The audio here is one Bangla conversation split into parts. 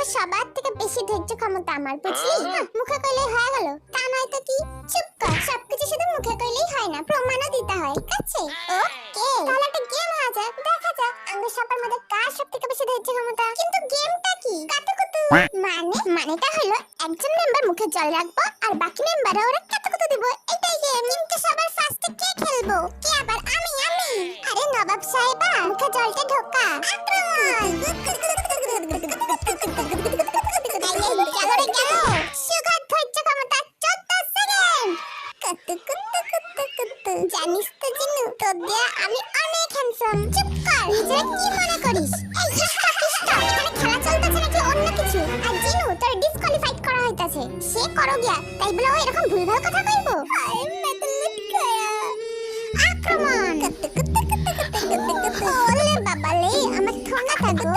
দেখো সবার থেকে বেশি ধৈর্য ক্ষমতা আমার, বুঝলি? মুখে কইলেই হয়ে গেল, তা নয় তো কি? চুপ কর, সবকিছু শুধু মুখে কইলেই হয় না, প্রমাণও দিতে হয়, ঠিক আছে? ওকে, তাহলে একটা গেম হয়ে যাক, দেখা যাক আমাদের সবার মধ্যে কার সব থেকে বেশি ধৈর্য ক্ষমতা। কিন্তু গেমটা কি? কাতুকুতু। মানেটা হলো একজন মেম্বার মুখে জল রাখবো আর বাকি মেম্বাররা ওরা কাতুকুতু দিব, এটাই গেম। কিন্তু সবার ফার্স্টে কে খেলবো? কে আবার? আমি। আরে নবাব সাহেবা, মুখে জলটা ঢোকা। আক্রমণ! জানিস তো জিনু, তোর দিয়ে আমি অনেক হ্যান্ডসাম। চুপ কর, নিজেরা কি মনে করিস? এই স্টপ, এখানে খেলা চলতেছে নাকি অন্য কিছু? আর জিনু, তোর ডিসকোয়ালিফাইড করা হইতাছে। সে করো গিয়া, তাই বলে ও এরকম ভুলভাল কথা কইবো? হায় মেদলুট খায়া। আক্রমণ! ওলে বাবালে, আমার ঠোঙা থাকো।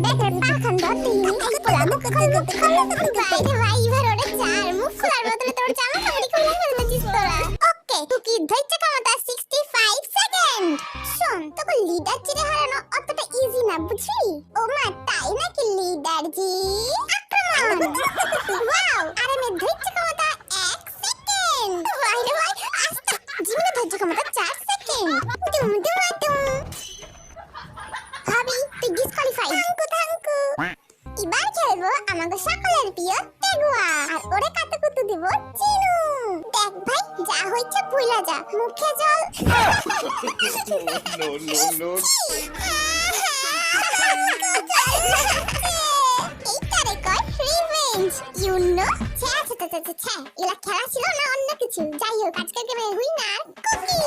দেখের পাখান ধরতে এই পোলা মুখ বাইরে ভাই এবার ওরে চার মুখ খোলার বদলে তোর জামা কাপড় খুলে ফেলতেছিস তোরা। ওকে, তুই ধৈর্য ক্ষমতা 65 সেকেন্ড। শোন, তোকে লিডার চিরে হারানো অতটা ইজি না, বুঝলি? ও মা, তাই নাকি লিডার জি? আক্রমণ! ওয়াও, আরে মে ধৈর্য ক্ষমতা 1 সেকেন্ড। ভাই রে ভাই, আস্তে। জীবনে ধৈর্য ক্ষমতা 4 সেকেন্ড। দুম দুম দুম। ভাবি, তুই ডিসকোয়ালিফাইড। থাঙ্কু। এবার খেলবো আমাদের সকলের প্রিয় তেগুয়া, আর ওরে কাতুকুতু দিব চিনু। দেখ ভাই, যা হইছে ভুলা যা, মুখে জল। No. এইটারে কয় রিভেঞ্জ, ইউ নো? এগুলা খেলা ছিল না অন্য কিছু? যাই হোক, আজকের গেমে উইনার কুকি।